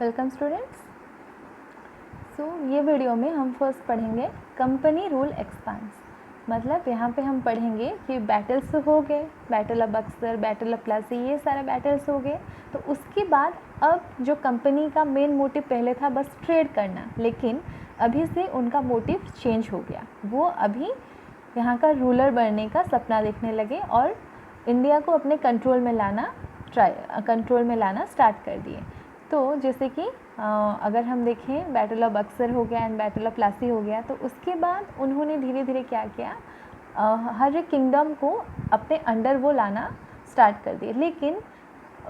Welcome students. ये video में हम फर्स्ट पढ़ेंगे कंपनी रूल एक्सपांस। मतलब यहाँ पे हम पढ़ेंगे कि बैटल्स हो गए, battle of Buxar, battle of Plassey, ये सारे बैटल्स हो गए। तो उसके बाद अब जो कंपनी का मेन मोटिव पहले था बस ट्रेड करना, लेकिन अभी से उनका मोटिव चेंज हो गया। वो अभी यहाँ का रूलर बनने का सपना देखने लगे और इंडिया को अपने कंट्रोल में लाना स्टार्ट कर दिए। तो जैसे कि अगर हम देखें बैटल ऑफ बक्सर हो गया एंड बैटल ऑफ प्लासी हो गया, तो उसके बाद उन्होंने धीरे धीरे क्या किया, हर एक किंगडम को अपने अंडर वो लाना स्टार्ट कर दिए। लेकिन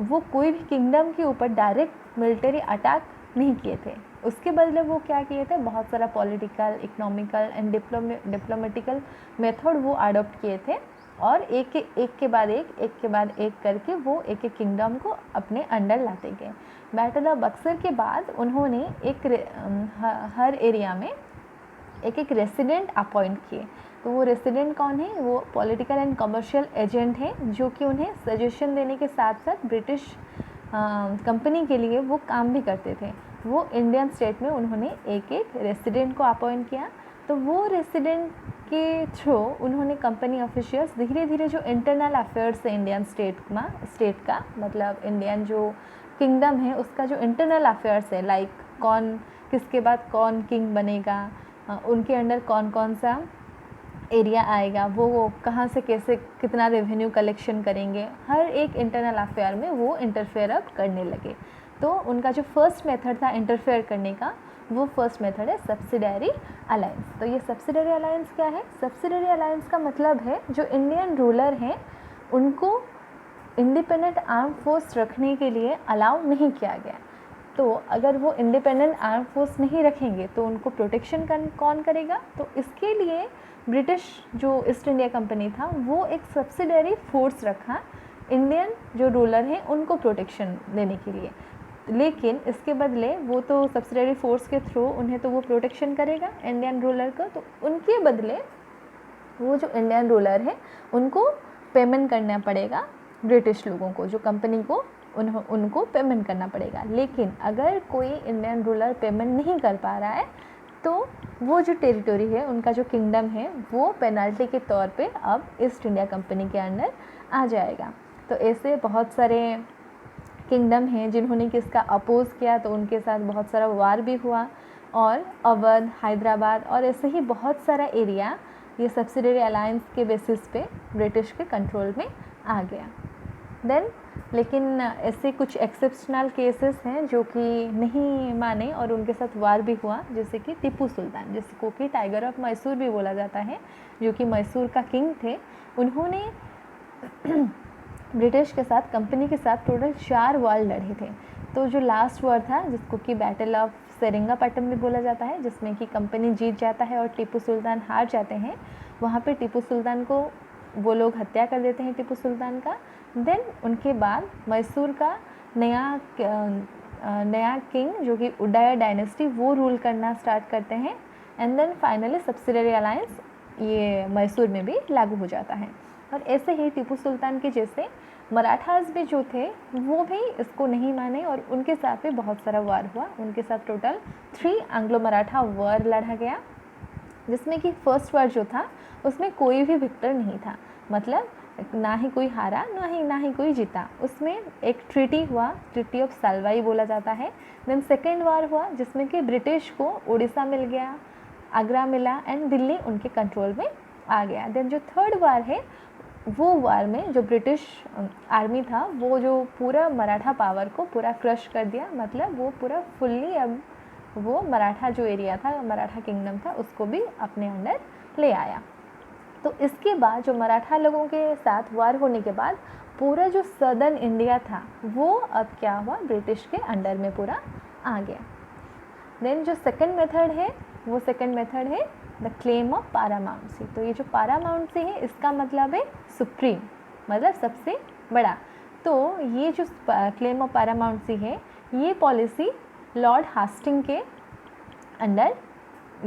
वो कोई भी किंगडम के ऊपर डायरेक्ट मिलिट्री अटैक नहीं किए थे। उसके बदले वो क्या किए थे, बहुत सारा पॉलिटिकल, इकोनॉमिकल एंड डिप्लोमेटिकल मेथड वो अडोप्ट किए थे और एक के बाद एक करके वो एक किंगडम को अपने अंडर लाते गए। बैटल ऑफ बक्सर के बाद उन्होंने हर एरिया में एक रेसिडेंट अपॉइंट किए। तो वो रेसिडेंट कौन है? वो पॉलिटिकल एंड कमर्शियल एजेंट हैं, जो कि उन्हें सजेशन देने के साथ साथ ब्रिटिश कंपनी के लिए वो काम भी करते थे। वो इंडियन स्टेट में उन्होंने एक रेसिडेंट को अपॉइंट किया। तो वो रेसिडेंट के थ्रू उन्होंने कंपनी ऑफिशियल्स धीरे धीरे जो इंटरनल अफेयर्स है इंडियन स्टेट का, मतलब इंडियन जो किंगडम है उसका जो इंटरनल अफेयर्स है, लाइक कौन किसके बाद कौन किंग बनेगा, उनके अंडर कौन कौन सा एरिया आएगा, वो कहाँ से कैसे कितना रेवेन्यू कलेक्शन करेंगे, हर एक इंटरनल अफेयर में वो इंटरफेयर अब करने लगे। तो उनका जो फर्स्ट मेथड था इंटरफेयर करने का, वो फर्स्ट मेथड है सब्सिडरी अलायंस। तो ये सब्सिडरी अलायंस क्या है? सब्सिडरी अलायंस का मतलब है जो इंडियन रूलर हैं उनको इंडिपेंडेंट आर्म फोर्स रखने के लिए अलाउ नहीं किया गया। तो अगर वो इंडिपेंडेंट आर्म फोर्स नहीं रखेंगे तो उनको प्रोटेक्शन कौन करेगा? तो इसके लिए ब्रिटिश जो ईस्ट इंडिया कंपनी था वो एक सब्सिडरी फोर्स रखा इंडियन जो रूलर हैं उनको प्रोटेक्शन देने के लिए। लेकिन इसके बदले वो तो सब्सिडरी फोर्स के थ्रू उन्हें तो वो प्रोटेक्शन करेगा इंडियन रूलर का, तो उनके बदले वो जो इंडियन रूलर है उनको पेमेंट करना पड़ेगा ब्रिटिश लोगों को, जो कंपनी को उनको पेमेंट करना पड़ेगा। लेकिन अगर कोई इंडियन रूलर पेमेंट नहीं कर पा रहा है तो वो जो टेरिटोरी है, उनका जो किंगडम है, वो पेनल्टी के तौर पे अब ईस्ट इंडिया कंपनी के अंडर आ जाएगा। तो ऐसे बहुत सारे किंगडम हैं जिन्होंने किसका अपोज़ किया, तो उनके साथ बहुत सारा वार भी हुआ और अवध, हैदराबाद और ऐसे ही बहुत सारा एरिया ये सब्सिडरी अलायंस के बेसिस पे ब्रिटिश के कंट्रोल में आ गया। देन लेकिन ऐसे कुछ एक्सेप्शनल केसेस हैं जो कि नहीं माने और उनके साथ वार भी हुआ, जैसे कि टीपू सुल्तान, जिसको कि टाइगर ऑफ मैसूर भी बोला जाता है, जो कि मैसूर का किंग थे। उन्होंने ब्रिटिश के साथ, कंपनी के साथ टोटल 4 वार लड़े थे। तो जो लास्ट वार था, जिसको कि बैटल ऑफ सेरिंगापट्टम भी बोला जाता है, जिसमें कि कंपनी जीत जाता है और टीपू सुल्तान हार जाते हैं, वहाँ पे टीपू सुल्तान को वो लोग हत्या कर देते हैं, टीपू सुल्तान का। देन उनके बाद मैसूर का नया किंग जो कि उदय डायनेस्टी, वो रूल करना स्टार्ट करते हैं। And then finally subsidiary alliance ये मैसूर में भी लागू हो जाता है। और ऐसे ही टीपू सुल्तान के जैसे मराठास भी जो थे वो भी इसको नहीं माने और उनके साथ भी बहुत सारा वार हुआ। उनके साथ टोटल 3 एंग्लो मराठा वार लड़ा गया, जिसमें कि फर्स्ट वार जो था उसमें कोई भी विक्टर नहीं था, मतलब ना ही कोई हारा ना ही कोई जीता। उसमें एक ट्रीटी हुआ, ट्रीटी ऑफ सालवाई बोला जाता है। देन सेकेंड वार हुआ जिसमें कि ब्रिटिश को उड़ीसा मिल गया, आगरा मिला एंड दिल्ली उनके कंट्रोल में आ गया। देन जो थर्ड वार है, वो वार में जो ब्रिटिश आर्मी था वो जो पूरा मराठा पावर को पूरा क्रश कर दिया, मतलब वो पूरा फुल्ली अब वो मराठा जो एरिया था, मराठा किंगडम था, उसको भी अपने अंडर ले आया। तो इसके बाद जो मराठा लोगों के साथ वार होने के बाद पूरा जो सदर्न इंडिया था वो अब क्या हुआ, ब्रिटिश के अंडर में पूरा आ गया। देन जो सेकंड मेथड है, वो सेकंड मेथड है द क्लेम ऑफ पारामाउंसी। तो ये जो पारामाउंसी है इसका मतलब है सुप्रीम, मतलब सबसे बड़ा। तो ये जो क्लेम ऑफ पारामाउंसी है, ये पॉलिसी लॉर्ड हास्टिंग के अंडर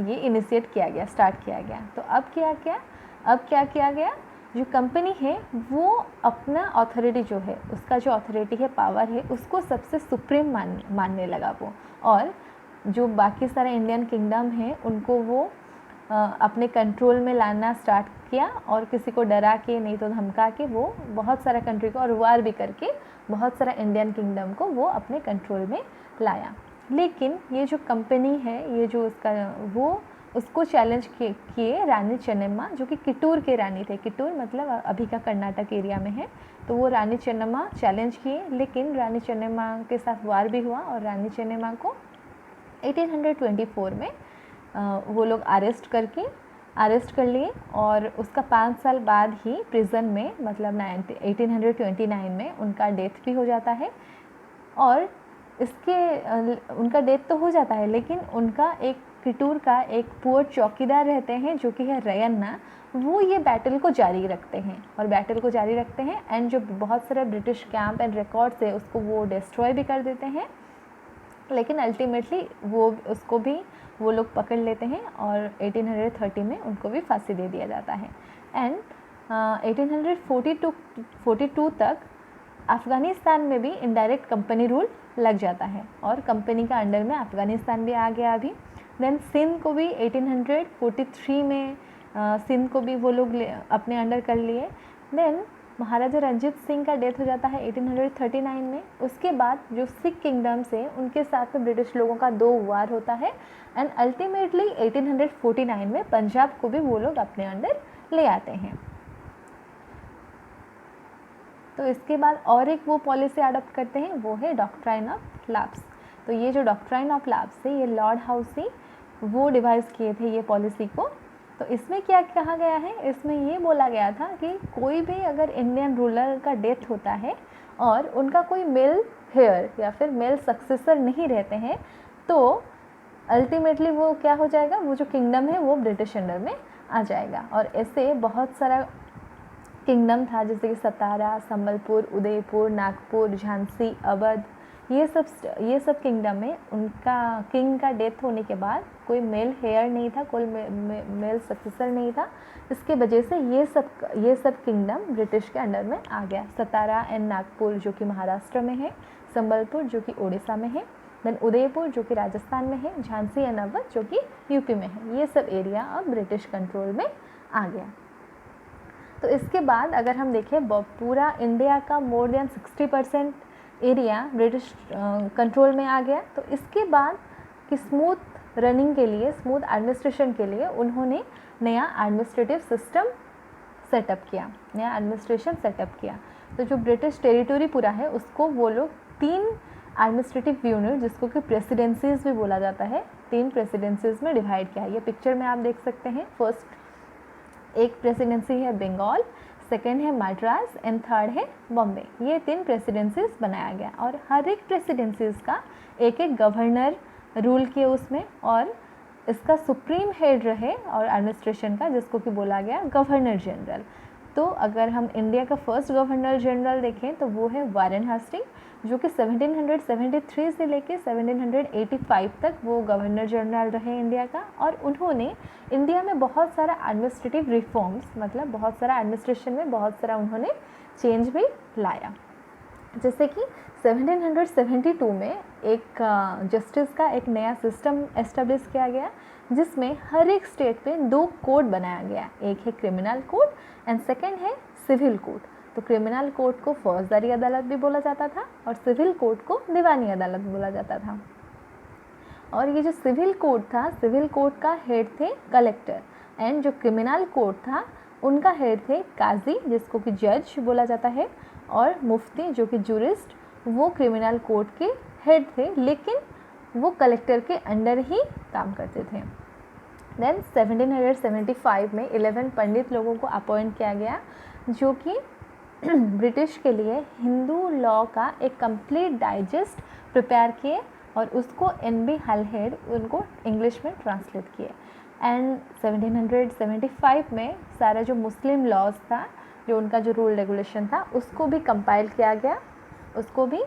ये इनिशिएट किया गया, स्टार्ट किया गया। तो अब क्या किया गया, जो कंपनी है वो अपना अथॉरिटी जो है, उसका जो अथॉरिटी है, पावर है, उसको सबसे सुप्रीम मानने लगा वो। और जो बाकी सारे इंडियन किंगडम है उनको वो अपने कंट्रोल में लाना स्टार्ट किया, और किसी को डरा के नहीं तो धमका के वो बहुत सारा कंट्री को और वार भी करके बहुत सारा इंडियन किंगडम को वो अपने कंट्रोल में लाया। लेकिन ये जो कंपनी है, ये जो उसका वो उसको चैलेंज किए रानी चेन्नम्मा, जो कि किटूर के रानी थे। किटूर मतलब अभी का कर्नाटक एरिया में है। तो वो रानी चेन्नम्मा चैलेंज किए, लेकिन रानी चेन्नम्मा के साथ वार भी हुआ और रानी चेन्नम्मा को 1824 में वो लोग अरेस्ट कर लिए, और उसका 5 साल बाद ही प्रिजन में, मतलब 1829 में उनका डेथ भी हो जाता है। और उनका डेथ तो हो जाता है, लेकिन उनका एक किटूर का एक पुअर चौकीदार रहते हैं जो कि है रयन्ना, वो ये बैटल को जारी रखते हैं एंड जो बहुत सारे ब्रिटिश कैंप एंड रिकॉर्ड्स है उसको वो डिस्ट्रॉय भी कर देते हैं। लेकिन अल्टीमेटली उसको भी वो लोग पकड़ लेते हैं और 1830 में उनको भी फांसी दे दिया जाता है। एंड 1842 तक अफ़गानिस्तान में भी इनडायरेक्ट कंपनी रूल लग जाता है और कंपनी का अंडर में अफ़गानिस्तान भी आ गया अभी। देन सिंध को भी 1843 में सिंध को भी वो लोग अपने अंडर कर लिए। देन महाराजा रंजीत सिंह का डेथ हो जाता है 1839 में। उसके बाद जो सिख किंगडम्स है उनके साथ में ब्रिटिश लोगों का 2 वार होता है एंड अल्टीमेटली 1849 में पंजाब को भी वो लोग अपने अंडर ले आते हैं। तो इसके बाद और एक वो पॉलिसी अडॉप्ट करते हैं, वो है डॉक्ट्राइन ऑफ लैप्स। तो ये जो डॉक्ट्राइन ऑफ लैप्स है, ये लॉर्ड हाउसी वो डिवाइस किए थे ये पॉलिसी को। तो इसमें क्या कहा गया है, इसमें ये बोला गया था कि कोई भी अगर इंडियन रूलर का डेथ होता है और उनका कोई मेल हेयर या फिर मेल सक्सेसर नहीं रहते हैं, तो अल्टीमेटली वो क्या हो जाएगा, वो जो किंगडम है वो ब्रिटिश अंडर में आ जाएगा। और ऐसे बहुत सारा किंगडम था, जैसे कि सतारा, संबलपुर, उदयपुर, नागपुर, झांसी, अवध, ये सब किंगडम में उनका किंग का डेथ होने के बाद कोई मेल हेयर नहीं था, कोई मेल सक्सेसर नहीं था। इसके वजह से ये सब किंगडम ब्रिटिश के अंडर में आ गया। सतारा एंड नागपुर जो कि महाराष्ट्र में है, संबलपुर जो कि उड़ीसा में है, देन उदयपुर जो कि राजस्थान में है, झांसी एंड अवध जो कि यूपी में है। ये सब एरिया अब ब्रिटिश कंट्रोल में आ गया। तो इसके बाद अगर हम देखें पूरा इंडिया का more than 60% area British control में आ गया। तो इसके बाद कि स्मूथ रनिंग के लिए, स्मूथ एडमिनिस्ट्रेशन के लिए उन्होंने नया एडमिनिस्ट्रेटिव सिस्टम सेटअप किया। तो जो ब्रिटिश टेरिटोरी पूरा है उसको वो लोग 3 एडमिनिस्ट्रेटिव यूनिट, जिसको कि प्रेसिडेंसीज भी बोला जाता है, 3 प्रेसिडेंसीज में डिवाइड किया है। ये पिक्चर में आप देख सकते हैं। फर्स्ट एक प्रेसिडेंसी है बंगाल, सेकेंड है मद्रास एंड थर्ड है बॉम्बे। ये 3 प्रेसिडेंसीज बनाया गया और हर एक प्रेसिडेंसीज का एक गवर्नर रूल किए उसमें, और इसका सुप्रीम हेड रहे और एडमिनिस्ट्रेशन का, जिसको कि बोला गया गवर्नर जनरल। तो अगर हम इंडिया का फर्स्ट गवर्नर जनरल देखें तो वो है वारेन हास्टिंग, जो कि 1773 से लेके 1785 तक वो गवर्नर जनरल रहे इंडिया का। और उन्होंने इंडिया में बहुत सारा एडमिनिस्ट्रेटिव रिफॉर्म्स, मतलब बहुत सारा एडमिनिस्ट्रेशन में बहुत सारा उन्होंने चेंज भी लाया। जैसे कि 1772 में एक जस्टिस का एक नया सिस्टम एस्टेब्लिश किया गया, जिसमें हर एक स्टेट पे 2 कोड बनाया गया। एक है क्रिमिनल कोड एंड सेकेंड है सिविल कोड। तो क्रिमिनल कोड को फौजदारी अदालत भी बोला जाता था और सिविल कोड को दीवानी अदालत बोला जाता था। और ये जो सिविल कोड था, सिविल कोड का हेड थे कलेक्टर, एंड जो क्रिमिनल कोड था उनका हेड थे काजी, जिसको कि जज बोला जाता है, और मुफ्ती जो कि जूरिस्ट, वो क्रिमिनल कोड के हेड थे, लेकिन वो कलेक्टर के अंडर ही काम करते थे। देन 1775 में 11 पंडित लोगों को अपॉइंट किया गया, जो कि ब्रिटिश के लिए हिंदू लॉ का एक कंप्लीट डाइजेस्ट प्रिपेयर किए और उसको NB हलहेड उनको इंग्लिश में ट्रांसलेट किए। एंड 1775 में सारा जो मुस्लिम लॉज था, जो उनका जो रूल रेगुलेशन था, उसको भी कंपाइल किया गया, उसको भी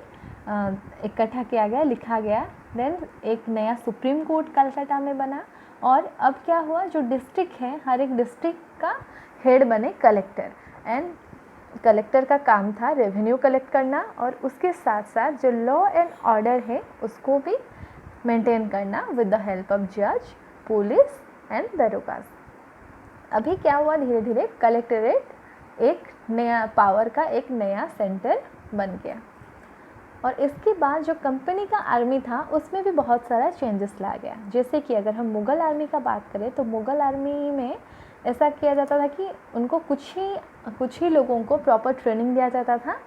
इकट्ठा किया गया, लिखा गया। देन एक नया सुप्रीम कोर्ट कलकत्ता में बना। और अब क्या हुआ, जो डिस्ट्रिक्ट है, हर एक डिस्ट्रिक्ट का हेड बने कलेक्टर, एंड कलेक्टर का काम था रेवेन्यू कलेक्ट करना और उसके साथ साथ जो लॉ एंड ऑर्डर है उसको भी मेंटेन करना विद द हेल्प ऑफ जज, पुलिस एंड दरोगास। अभी क्या हुआ, धीरे धीरे कलेक्टरेट एक नया पावर का एक नया सेंटर बन गया। और इसके बाद जो कंपनी का आर्मी था उसमें भी बहुत सारा चेंजेस लाया गया। जैसे कि अगर हम मुग़ल आर्मी का बात करें तो मुग़ल आर्मी में ऐसा किया जाता था कि उनको कुछ ही लोगों को प्रॉपर ट्रेनिंग दिया जाता था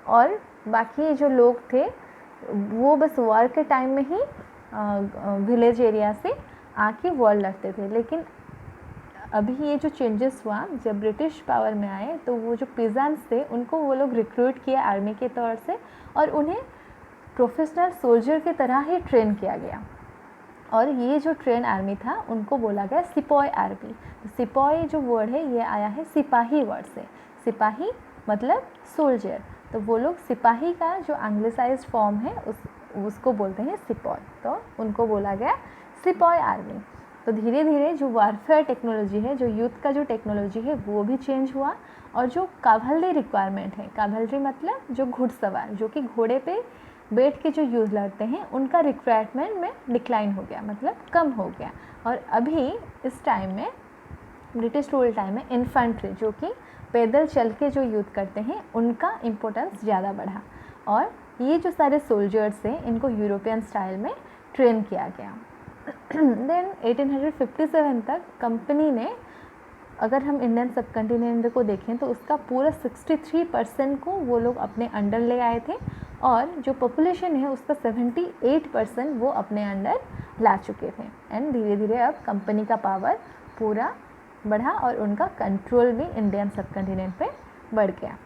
और बाकी जो लोग थे वो बस वॉर के टाइम में ही विलेज एरिया से आके वॉर लड़ते थे। लेकिन अभी ये जो चेंजेस हुआ, जब ब्रिटिश पावर में आए तो वो जो पीजेंट्स थे उनको वो लोग रिक्रूट किया आर्मी के तौर से और उन्हें प्रोफेशनल सोल्जर की तरह ही ट्रेन किया गया। और ये जो ट्रेन आर्मी था उनको बोला गया सिपॉय आर्मी। सिपॉय जो वर्ड है ये आया है सिपाही वर्ड से। सिपाही मतलब सोल्जर, तो वो लोग सिपाही का जो एंग्लिसाइज्ड फॉर्म है उसको बोलते हैं सिपॉय, तो उनको बोला गया सिपॉय आर्मी। तो धीरे धीरे जो वारफेयर टेक्नोलॉजी है, जो युद्ध का जो टेक्नोलॉजी है वो भी चेंज हुआ और जो कावलरी रिक्वायरमेंट है, कावलरी मतलब जो घुड़सवार जो कि घोड़े पे बैठ के जो युद्ध लड़ते हैं, उनका रिक्वायरमेंट में डिक्लाइन हो गया, मतलब कम हो गया। और अभी इस टाइम में ब्रिटिश रूल टाइम में इन्फेंट्री जो कि पैदल चल के जो युद्ध करते हैं उनका इम्पोर्टेंस ज़्यादा बढ़ा और ये जो सारे सोल्जर्स हैं इनको यूरोपियन स्टाइल में ट्रेन किया गया। देन 1857 तक कंपनी ने, अगर हम इंडियन सब कॉन्टिनेंट को देखें तो उसका पूरा 63% को वो लोग अपने अंडर ले आए थे और जो पॉपुलेशन है उसका 78% वो अपने अंडर ला चुके थे। एंड धीरे धीरे अब कंपनी का पावर पूरा बढ़ा और उनका कंट्रोल भी इंडियन सब कॉन्टिनेंट पे बढ़ गया।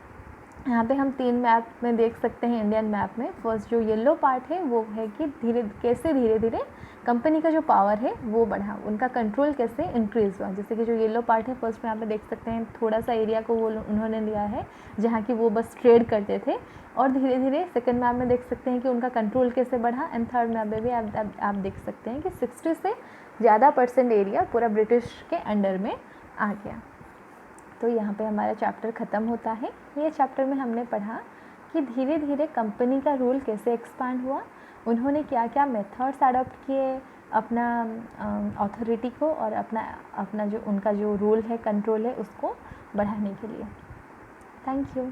यहाँ पे हम 3 मैप में देख सकते हैं इंडियन मैप में। फर्स्ट जो येलो पार्ट है वो है कि धीरे धीरे कंपनी का जो पावर है वो बढ़ा, उनका कंट्रोल कैसे इंक्रीज़ हुआ। जैसे कि जो येलो पार्ट है फर्स्ट में यहाँ पे देख सकते हैं थोड़ा सा एरिया को वो उन्होंने लिया है जहाँ की वो बस ट्रेड करते थे और धीरे धीरे सेकंड मैप में देख सकते हैं कि उनका कंट्रोल कैसे बढ़ा। एंड थर्ड मैप में भी आप देख सकते हैं कि 60 से ज़्यादा % एरिया पूरा ब्रिटिश के अंडर में आ गया। तो यहाँ पे हमारा चैप्टर ख़त्म होता है। ये चैप्टर में हमने पढ़ा कि धीरे धीरे कंपनी का रूल कैसे एक्सपांड हुआ, उन्होंने क्या क्या मेथड्स अडॉप्ट किए अपना अथॉरिटी को और अपना जो उनका जो रूल है, कंट्रोल है, उसको बढ़ाने के लिए। Thank you.